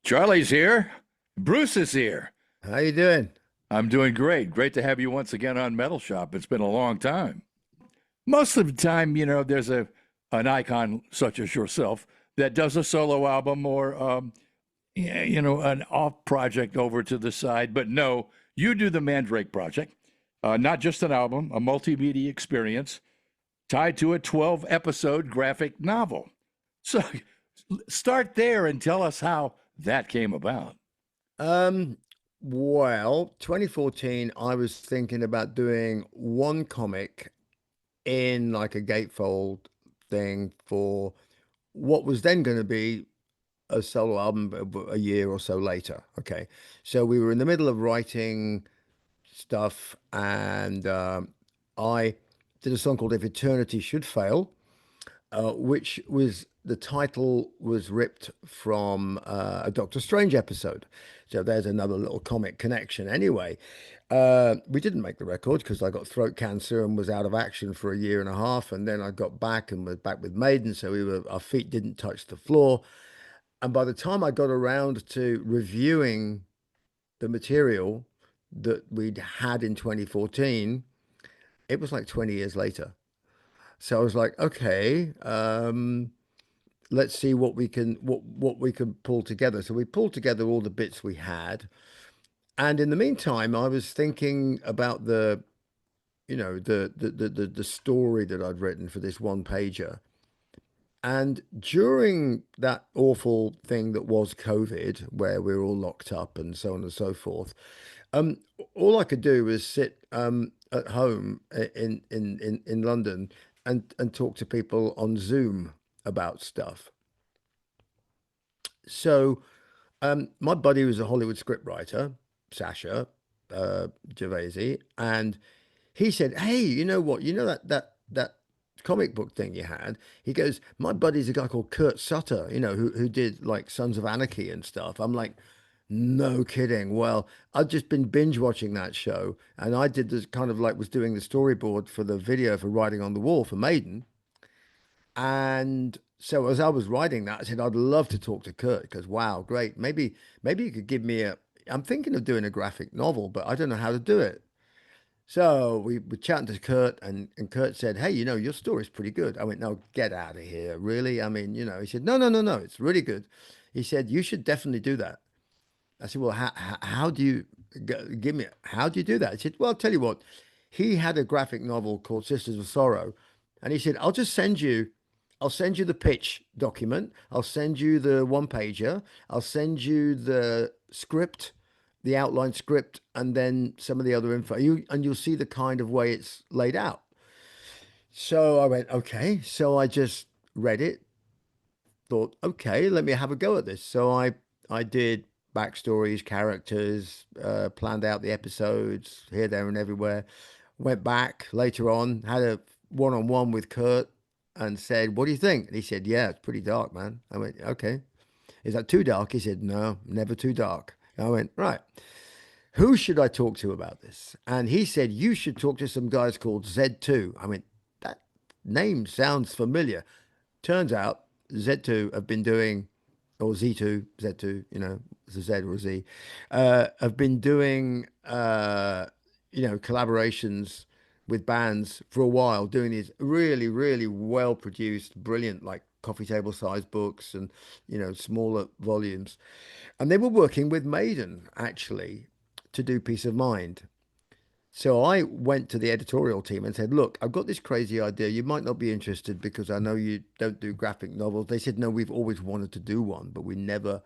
Charlie's here. Bruce is here. How you doing? I'm doing great. Great to have you once again on Metal Shop. It's been a long time. Most of the time, there's a an icon such as yourself that does a solo album or yeah, an off project over to the side. But no, you do the Mandrake Project, not just an album, a multimedia experience tied to a 12 episode graphic novel. So start there and tell us how that came about. Um, well, 2014, I was thinking about doing one comic in like a gatefold thing for what was then going to be a solo album a year or so later. Okay. So we were in the middle of writing stuff, and I did a song called If Eternity Should Fail, which was the title was ripped from a Doctor Strange episode. So there's another little comic connection. Anyway, we didn't make the record because I got throat cancer and was out of action for a year and a half, and then I got back and was back with Maiden, so our feet didn't touch the floor. And by the time I got around to reviewing the material that we'd had in 2014, it was like 20 years later. So I was like, okay, let's see what we can pull together. So we pulled together all the bits we had, and in the meantime, I was thinking about the story that I'd written for this one pager. And during that awful thing that was COVID, where we were all locked up and so on and so forth, um, all I could do was sit at home in London and talk to people on Zoom about stuff. So my buddy was a Hollywood scriptwriter, Sasha Gervasi, and he said, "Hey, you know what? You know that comic book thing you had?" He goes, "My buddy's a guy called Kurt Sutter, who did like Sons of Anarchy and stuff." I'm like, "No kidding." Well, I've just been binge watching that show, and I did this kind of like was doing the storyboard for the video for Writing on the Wall for Maiden. And so as I was writing that, I said, I'd love to talk to Kurt because wow, great. Maybe you could give me I'm thinking of doing a graphic novel, but I don't know how to do it. So we were chatting to Kurt, and Kurt said, "Hey, your story's pretty good." I went, "No, get out of here. Really?" I mean, he said, "No, no, no, no, it's really good." He said, "You should definitely do that." I said, "Well, how do you how do you do that?" He said, "Well, I'll tell you what. He had a graphic novel called Sisters of Sorrow, and he said, I'll send you the pitch document. I'll send you the one pager. I'll send you the script, the outline script, and then some of the other info. You'll see the kind of way it's laid out." So I went, okay. So I just read it, thought, okay, let me have a go at this. So I did backstories, characters, planned out the episodes here, there, and everywhere. Went back later on, had a one-on-one with Kurt, and said, "What do you think?" And he said, "Yeah, it's pretty dark, man." I went, "Okay. Is that too dark?" He said, "No, never too dark." I went, "Right. Who should I talk to about this?" And he said, "You should talk to some guys called Z2." I went, "That name sounds familiar." Turns out Z2 have been doing, or Z2, Z2, it's a Z or a Z, have been doing, collaborations with bands for a while, doing these really, really well produced, brilliant, like coffee table size books and, smaller volumes. And they were working with Maiden actually to do Peace of Mind. So I went to the editorial team and said, "Look, I've got this crazy idea. You might not be interested because I know you don't do graphic novels." They said, "No, we've always wanted to do one, but we never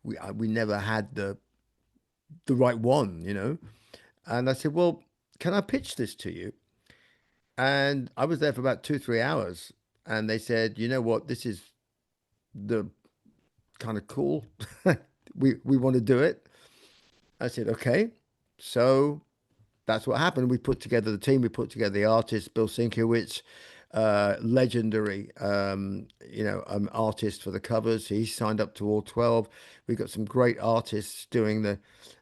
had the right one." And I said, "Well, can I pitch this to you?" And I was there for about 2, 3 hours, and they said, "You know what? This is the kind of cool. We want to do it." I said, "Okay." So that's what happened. We put together the team. We put together the artist, Bill Sienkiewicz, legendary, artist for the covers. He signed up to all 12. We got some great artists doing the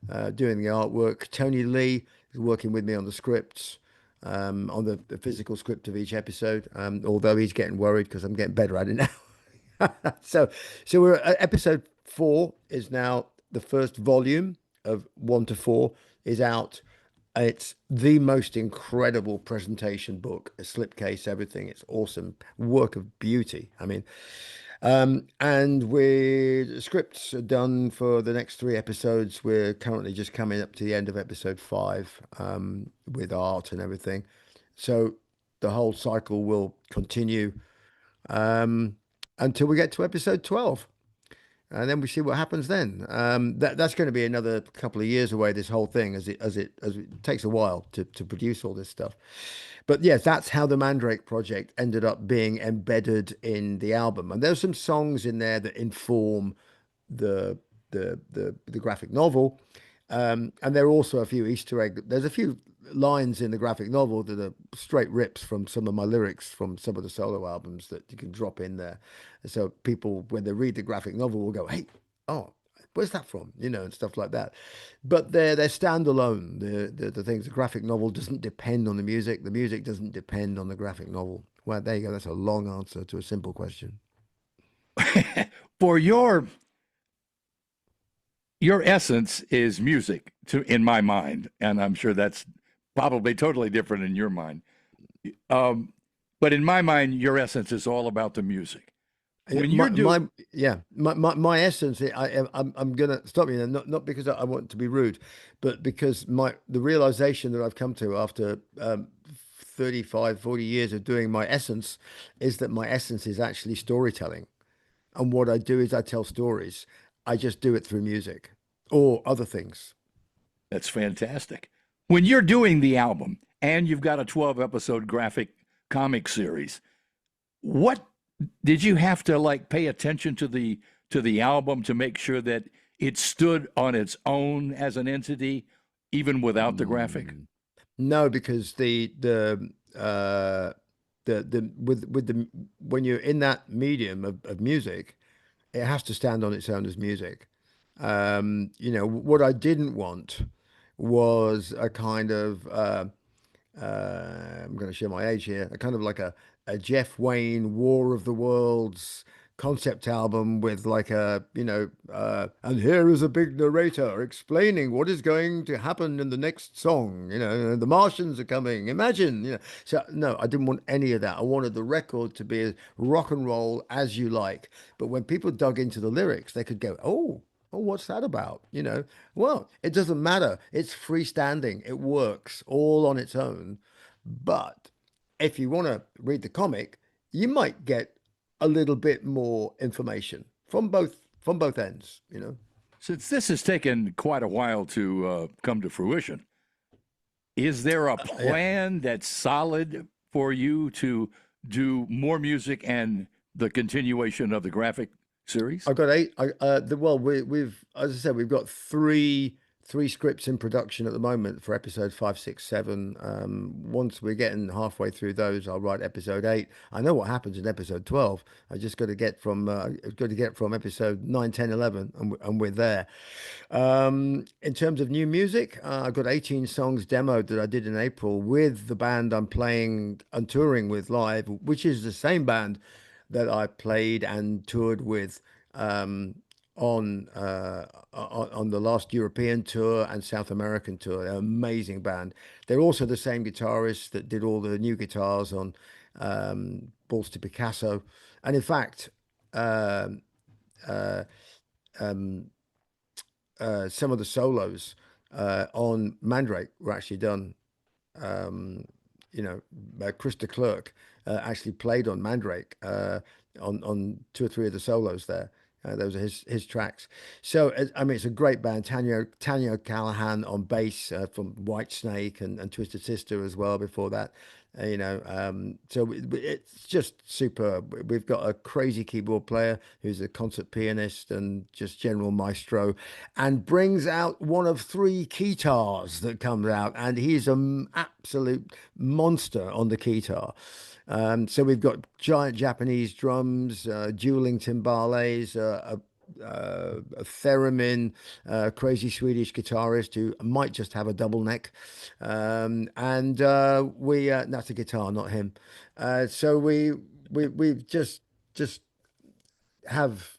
artwork. Tony Lee is working with me on the scripts, on the physical script of each episode. Although he's getting worried because I'm getting better at it now. So so we're at episode 4 is now the first volume of 1 to 4 is out. It's the most incredible presentation book, a slipcase, everything. It's awesome work of beauty. I mean, and scripts are done for the next 3 episodes. We're currently just coming up to the end of episode 5, with art and everything. So the whole cycle will continue, um, until we get to episode 12. And then we see what happens then. That's going to be another couple of years away. This whole thing, as it takes a while to produce all this stuff. But yes, that's how the Mandrake Project ended up being embedded in the album. And there's some songs in there that inform the the graphic novel. And there are also a few Easter egg. There's a few lines in the graphic novel that are straight rips from some of my lyrics from some of the solo albums that you can drop in there. So people, when they read the graphic novel, will go, "Hey, oh, where's that from?" You know, and stuff like that. But they're standalone. The things. The graphic novel doesn't depend on the music. The music doesn't depend on the graphic novel. Well, there you go. That's a long answer to a simple question. For your essence is music to in my mind, and I'm sure that's probably totally different in your mind. Um, but in my mind, your essence is all about the music. Yeah, When you're doing, my essence. I'm gonna stop you there, not because I want to be rude, but because the realization that I've come to after 35, 40 years of doing my essence is that my essence is actually storytelling. And what I do is I tell stories. I just do it through music or other things. that's fantastic. When you're doing the album and you've got a 12 episode graphic comic series, what did you have to like pay attention to the album to make sure that it stood on its own as an entity, even without the graphic? Mm. No, because the with the when you're in that medium of music, it has to stand on its own as music. What I didn't want was a kind of I'm going to show my age here, a kind of like a Jeff Wayne War of the Worlds concept album with like and here is a big narrator explaining what is going to happen in the next song. The Martians are coming. Imagine. So no, I didn't want any of that. I wanted the record to be as rock and roll as you like. But when people dug into the lyrics, they could go, oh. Oh, what's that about? Well, it doesn't matter. It's freestanding. It works all on its own. But if you want to read the comic, you might get a little bit more information from both ends. Since this has taken quite a while to come to fruition, is there a Yeah. plan that's solid for you to do more music and the continuation of the graphic series? I've got eight. Well, we've, as I said, we've got three scripts in production at the moment for episode 5, 6, 7. Once we're getting halfway through those, I'll write episode 8. I know what happens in episode 12. I just got to get from episode 9, 10, 11, and we're there. In terms of new music, I've got 18 songs demoed that I did in April with the band I'm playing and touring with live, which is the same band that I played and toured with on the last European tour and South American tour. They're an amazing band. They're also the same guitarist that did all the new guitars on Balls to Picasso, and in fact, um uh, um, some of the solos on Mandrake were actually done. Um, Krista Clerk actually played on Mandrake on 2 or 3 of the solos there. Those are his tracks. So I mean, it's a great band. Tanya Callahan on bass from Whitesnake and Twisted Sister as well. Before that, so it's just superb. We've got a crazy keyboard player who's a concert pianist and just general maestro, and brings out one of 3 guitars that comes out, and he's an absolute monster on the guitar. So we've got giant Japanese drums, dueling timbales, a theremin, crazy Swedish guitarist who might just have a double neck, and we that's a guitar, not him. So we just have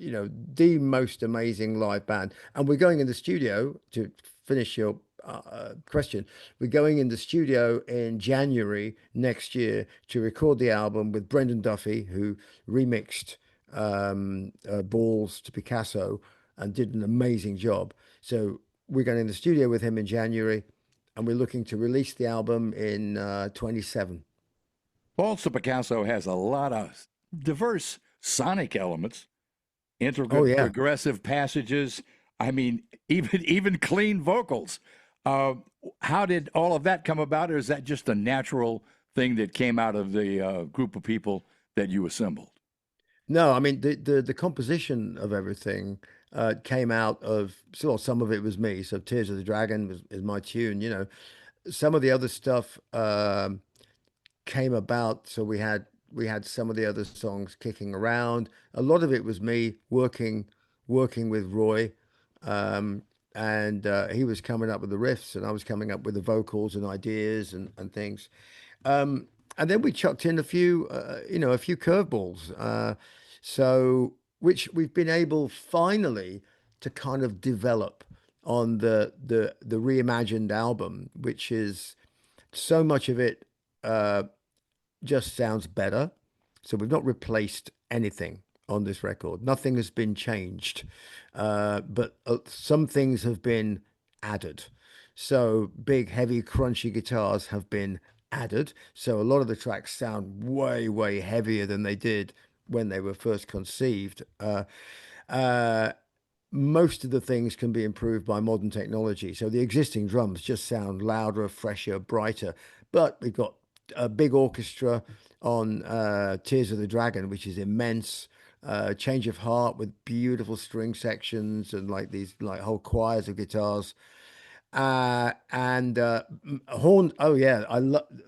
the most amazing live band. And we're going in the studio to finish your question. We're going in the studio in January next year to record the album with Brendan Duffy, who remixed Balls to Picasso and did an amazing job. So we're going in the studio with him in January, and we're looking to release the album in 27. Also, Picasso has a lot of diverse sonic elements, Oh intricate yeah. progressive passages. I mean, even clean vocals. Uh, how did all of that come about, or is that just a natural thing that came out of the group of people that you assembled? No, I mean the composition of everything came out of, so some of it was me. So Tears of the Dragon is my tune. Some of the other stuff came about. So we had some of the other songs kicking around. A lot of it was me working with Roy, um, and he was coming up with the riffs, and I was coming up with the vocals and ideas and things. Um, and then we chucked in a few curveballs. So which we've been able finally to kind of develop on the reimagined album, which is so much of it just sounds better. So we've not replaced anything on this record. Nothing has been changed, but some things have been added. So big, heavy, crunchy guitars have been added. So a lot of the tracks sound way, way heavier than they did when they were first conceived. Uh, Most of the things can be improved by modern technology. So the existing drums just sound louder, fresher, brighter. But we've got a big orchestra on Tears of the Dragon, which is immense. Change of Heart with beautiful string sections and like these like whole choirs of guitars. And horn. Oh yeah,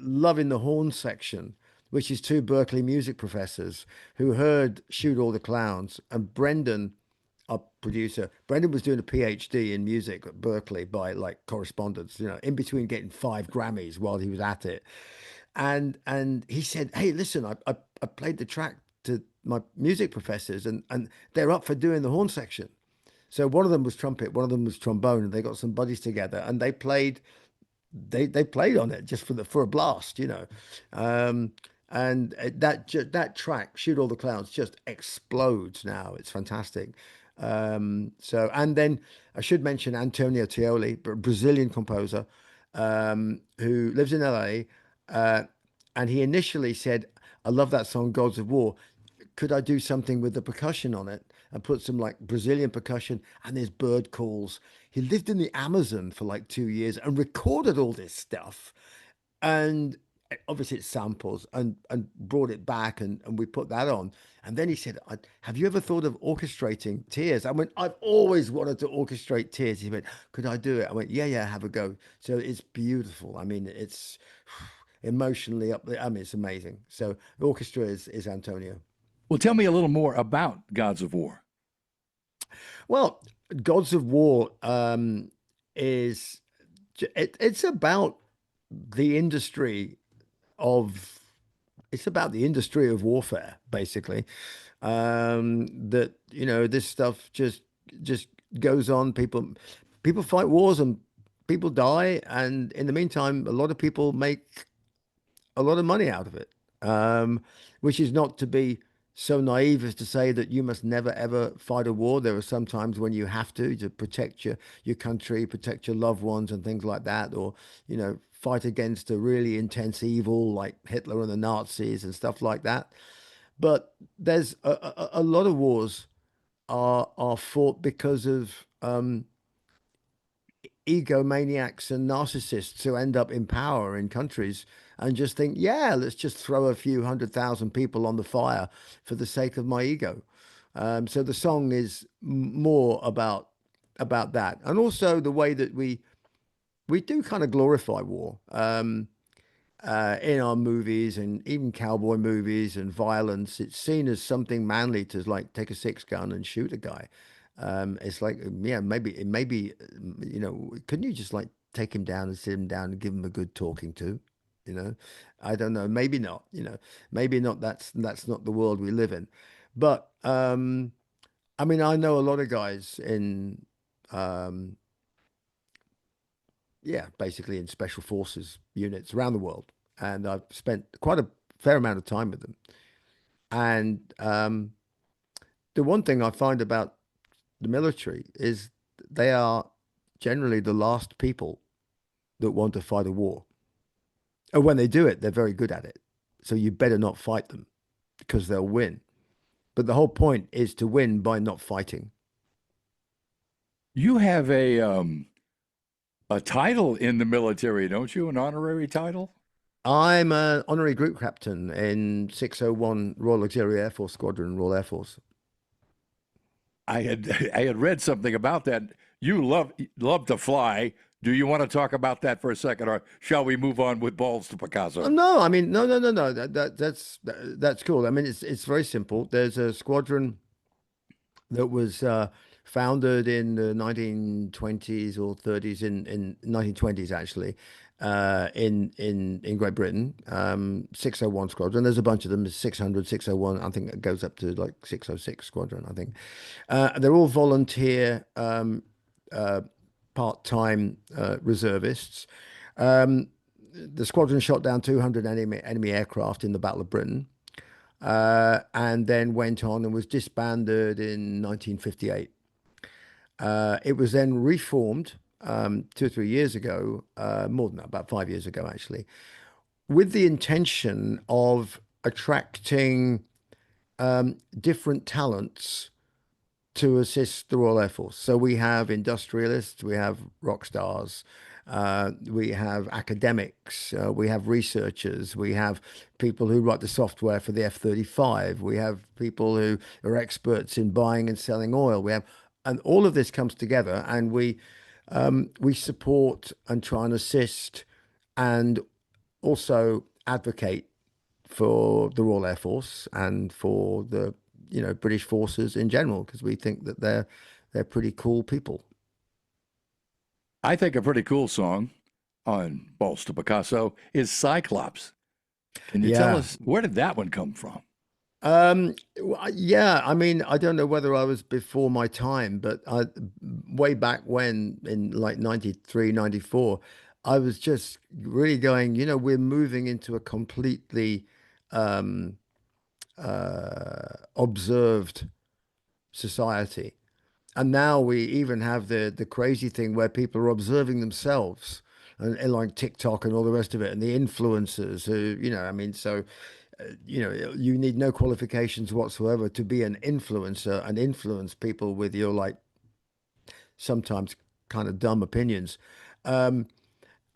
loving the horn section, which is two Berkeley music professors who heard Shoot All the Clowns, and Brendan, our producer, Brendan was doing a PhD in music at Berkeley by like correspondence, in between getting 5 Grammys while he was at it. And he said, "Hey, listen, I played the track to my music professors, and they're up for doing the horn section." So one of them was trumpet, one of them was trombone, and they got some buddies together and they played on it just for a blast, Um, and that track, Shoot All the Clowns, just explodes now. It's fantastic. So and then I should mention Antonio Tioli, Brazilian composer, who lives in LA, and he initially said, "I love that song, Gods of War. Could I do something with the percussion on it and put some like Brazilian percussion and there's bird calls?" He lived in the Amazon for like 2 years and recorded all this stuff. And obviously it's samples and brought it back and we put that on. And then he said, "Have you ever thought of orchestrating Tears?" I went, "I've always wanted to orchestrate Tears." He went, "Could I do it?" I went, "Yeah, yeah, have a go." So it's beautiful. I mean, it's emotionally up there. I mean, it's amazing. So the orchestra is Antonio. Well, tell me a little more about Gods of War. Well, Gods of War is it's about the industry of it's about the industry of warfare, basically. That this stuff just goes on. People fight wars and people die, and in the meantime, a lot of people make a lot of money out of it. Which is not to be so naive as to say that you must never ever fight a war. There are some times when you have to protect your country, protect your loved ones, and things like that, or fight against a really intense evil like Hitler and the Nazis and stuff like that. But there's a lot of wars are fought because of egomaniacs and narcissists who end up in power in countries and just think, yeah, let's just throw a few 100,000 people on the fire for the sake of my ego. So the song is more about that, and also the way that we do kind of glorify war. In our movies and even cowboy movies and violence, it's seen as something manly to like take a 6 gun and shoot a guy. It's like, yeah, maybe, couldn't you just like take him down and sit him down and give him a good talking to? You know, I don't know, maybe not, maybe not. That's not the world we live in. But I mean, I know a lot of guys in, um, yeah, basically in special forces units around the world, and I've spent quite a fair amount of time with them. And the one thing I find about the military is they are generally the last people that want to fight a war. And when they do it, they're very good at it. So you better not fight them because they'll win. But the whole point is to win by not fighting. You have a title in the military, don't you? An honorary title? I'm an honorary group captain in 601 Royal Auxiliary Air Force Squadron, Royal Air Force. I had read something about that. You love to fly. Do you want to talk about that for a second, or shall we move on with balls to Picasso? No, I mean, no, no, no, no. That's cool. I mean, it's very simple. There's a squadron that was founded in the 1920s or 30s in 1920s actually in Great Britain, 601 squadron. There's a bunch of them. There's 600, 601. I think it goes up to like 606 squadron, I think. They're all volunteer, uh, part-time reservists. Um, the squadron shot down 200 enemy aircraft in the Battle of Britain, and then went on and was disbanded in 1958. It was then reformed 2 or 3 years ago, more than that, about 5 years ago, actually, with the intention of attracting different talents to assist the Royal Air Force. So we have industrialists, we have rock stars, we have academics, we have researchers, we have people who write the software for the F-35, we have people who are experts in buying and selling oil. And all of this comes together, and we support and try and assist and also advocate for the Royal Air Force and for the British forces in general because we think that they're pretty cool people. I think a pretty cool song on balls to Picasso is Cyclops. Can you tell Yeah. us where did that one come from? Yeah, I mean, I don't know whether I was before my time, but way back when in like 93, 94, I was just really going, we're moving into a completely um, observed society. And now we even have the crazy thing where people are observing themselves and like TikTok and all the rest of it, and the influencers who, I mean, so you need no qualifications whatsoever to be an influencer and influence people with your like sometimes kind of dumb opinions. Um,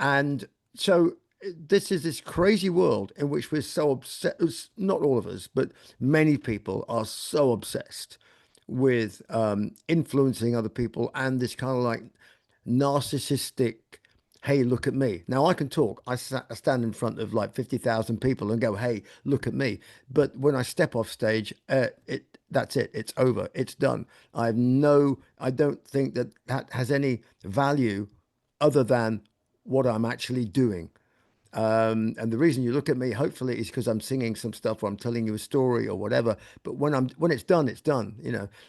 and so this is this crazy world in which we're so obsessed, not all of us, but many people are so obsessed with influencing other people and this kind of like narcissistic, hey, look at me. Now I can talk. I stand in front of like 50,000 people and go, hey, look at me. But when I step off stage, that's it. It's over. It's done. I don't think that that has any value other than what I'm actually doing. And the reason you look at me, hopefully, is because I'm singing some stuff or I'm telling you a story or whatever. But when it's done, it's done.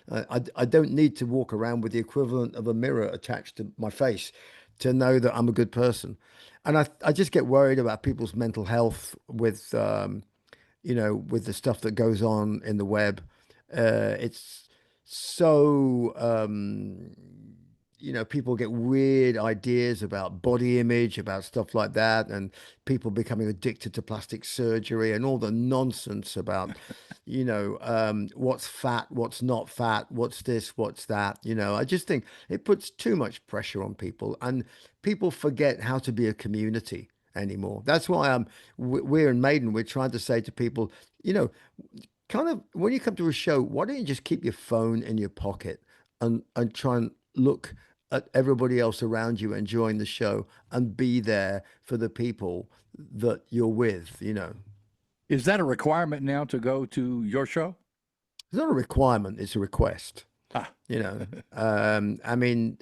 I don't need to walk around with the equivalent of a mirror attached to my face to know that I'm a good person. And I just get worried about people's mental health with the stuff that goes on in the web. It's so people get weird ideas about body image, about stuff like that, and people becoming addicted to plastic surgery and all the nonsense about, what's fat, what's not fat, what's this, what's that. I just think it puts too much pressure on people, and people forget how to be a community anymore. That's why we're in Maiden, we're trying to say to people, you know, kind of when you come to a show, why don't you just keep your phone in your pocket and try and look at everybody else around you enjoying the show and be there for the people that you're with. Is that a requirement now to go to your show? It's not a requirement, it's a request. Ah, I mean,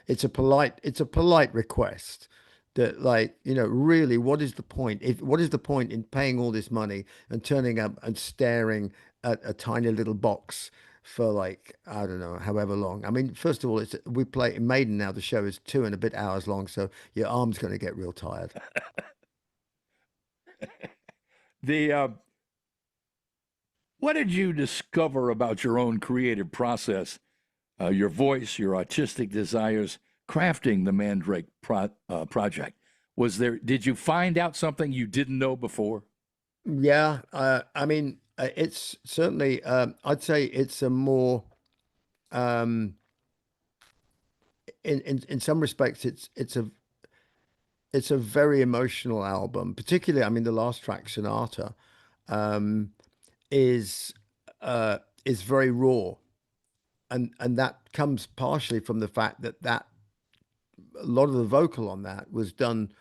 it's a polite request that, like, really, what is the point? What is the point in paying all this money and turning up and staring at a tiny little box for like, I don't know, however long. I mean, first of all, it's we play in Maiden now. The show is 2 and a bit hours long, so your arm's going to get real tired. The what did you discover about your own creative process, your voice, your artistic desires, crafting the Project? Was there? Did you find out something you didn't know before? Yeah, I mean, it's certainly. I'd say it's a more, um, in some respects, it's a very emotional album. Particularly, I mean, the last track, Sonata, um, is is very raw, and that comes partially from the fact that a lot of the vocal on that was done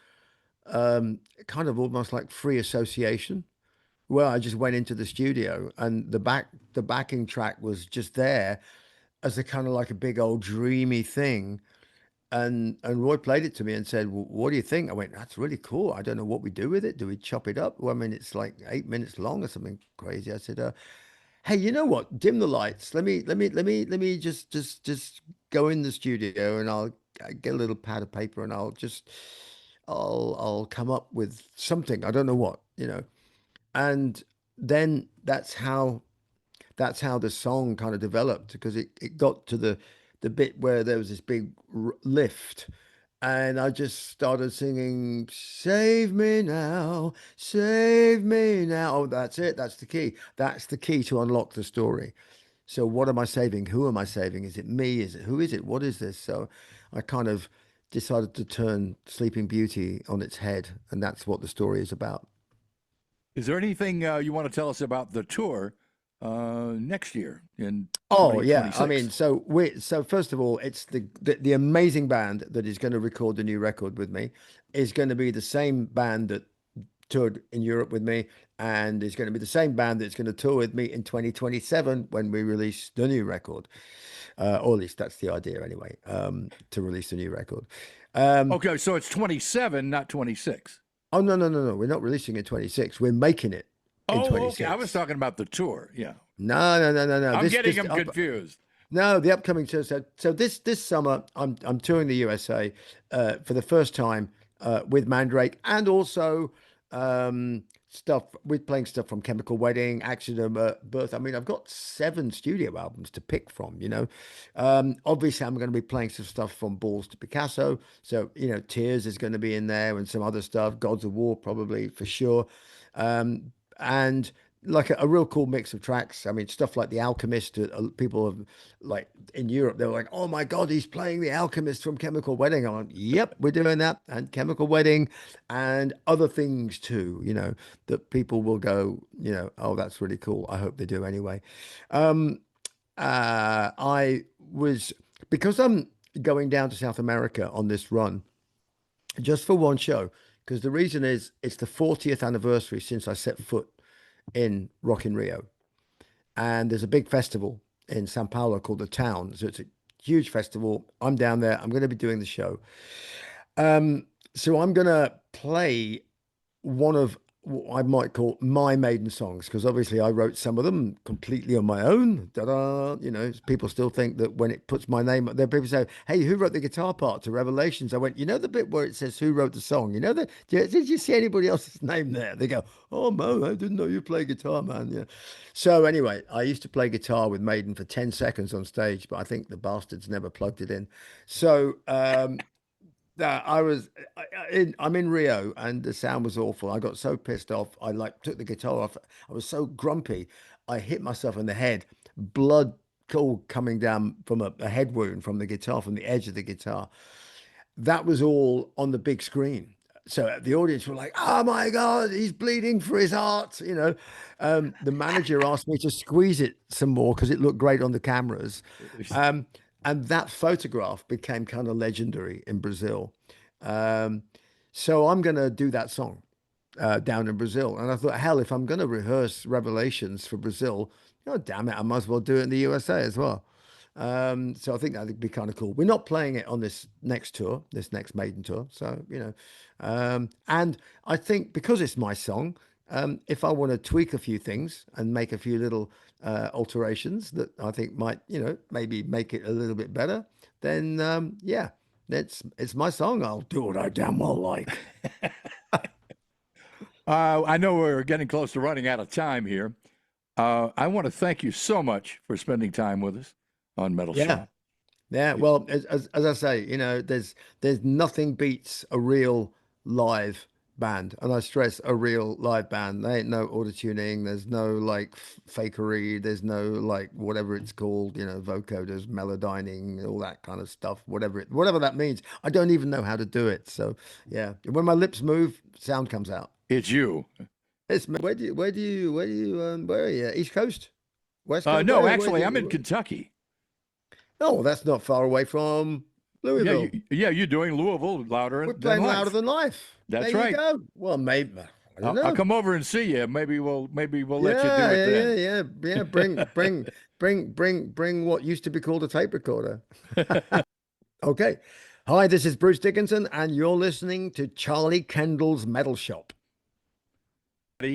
kind of almost like free association. Well, I just went into the studio and the backing track was just there as a kind of like a big old dreamy thing. And Roy played it to me and said, well, "What do you think?" I went, "That's really cool. I don't know what we do with it. Do we chop it up?" Well, I mean, it's like 8 minutes long or something crazy. I said, "Hey, you know what? Dim the lights. Let me just go in the studio and I'll get a little pad of paper and I'll come up with something. I don't know what, you know." And then that's how the song kind of developed because it got to the bit where there was this big lift and I just started singing, "Save me now, save me now." Oh, that's it. That's the key. That's the key to unlock the story. So what am I saving? Who am I saving? Is it me? Is it who is it? What is this? So I kind of decided to turn Sleeping Beauty on its head, and that's what the story is about. Is there anything you want to tell us about the tour next year in Oh yeah, I mean, 2026? so first of all, it's the amazing band that is going to record the new record with me is going to be the same band that toured in Europe with me, and is going to be the same band that's going to tour with me in 2027 when we release the new record, or at least that's the idea anyway, to release the new record. Um, Okay, so it's 27, not 26. oh no, we're not releasing in 26. We're making it in Oh, okay. I was 26. talking about the tour. Yeah. No. I'm This getting this them confused. No, the upcoming tour. So this summer, I'm touring the USA for the first time with Mandrake, and also stuff. We're playing stuff from Chemical Wedding, Accident Birth. I mean, I've got 7 studio albums to pick from. Obviously, I'm going to be playing some stuff from Balls to Picasso. So Tears is going to be in there, and some other stuff. Gods of War probably for sure. And like a real cool mix of tracks. I mean, stuff like The Alchemist. People have like in Europe, they were like, "Oh my God, he's playing The Alchemist from Chemical Wedding." I'm like, "Yep, we're doing that." And Chemical Wedding and other things too, that people will go, "Oh, that's really cool." I hope they do anyway. Um, I was, because I'm going down to South America on this run just for one show, because the reason is it's the 40th anniversary since I set foot in Rock in Rio. And there's a big festival in Sao Paulo called the Town. So it's a huge festival. I'm down there. I'm going to be doing the show. Um, so I'm going to play one of what I might call my maiden songs, because obviously I wrote some of them completely on my own. Da-da, people still think that when it puts my name up there, people say, "Hey, who wrote the guitar part to Revelations?" I went, the bit where it says who wrote the song? Did you see anybody else's name there? They go, "Oh, man, I didn't know you play guitar, man." Yeah. So anyway, I used to play guitar with Maiden for 10 seconds on stage, but I think the bastards never plugged it in. So, I'm in Rio and the sound was awful. I got so pissed off. I like took the guitar off. I was so grumpy. I hit myself in the head. Blood all coming down from a head wound from the guitar, from the edge of the guitar. That was all on the big screen. So the audience were like, "Oh my God, he's bleeding for his heart." The manager asked me to squeeze it some more because it looked great on the cameras. Um, and that photograph became kind of legendary in Brazil. Um, so I'm going to do that song down in Brazil. And I thought, hell, if I'm going to rehearse Revelations for Brazil, damn it, I might as well do it in the USA as well. So I think that'd be kind of cool. We're not playing it on this next tour, this next Maiden tour. So, and I think because it's my song, If I want to tweak a few things and make a few little alterations that I think might, maybe make it a little bit better, then yeah, it's my song. I'll do what I damn well like. I know we're getting close to running out of time here. I want to thank you so much for spending time with us on Metal Yeah. Shop. Yeah, well, as I say, there's nothing beats a real live band, and I stress a real live band. There ain't no auto tuning. There's no like fakery. There's no like whatever it's called, vocoders, melodyning, all that kind of stuff. Whatever that means. I don't even know how to do it. So yeah, when my lips move, sound comes out. It's you. Where are you? East Coast, West Coast? No, Where do actually, I'm in you? Kentucky. Oh, that's not far away from Yeah, Louisville. you're doing Louisville louder We're than playing louder life. than life. That's There you right. go. Well, maybe I don't I'll know. come over and see you. Maybe we'll let you do Yeah, it yeah, then. yeah, yeah, yeah. Bring what used to be called a tape recorder. Okay. Hi, this is Bruce Dickinson, and you're listening to Charlie Kendall's Metal Shop. All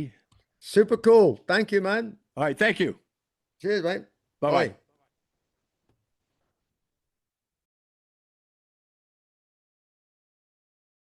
Super cool. Thank you, man. right, thank you. Cheers, mate. Bye bye. Bye.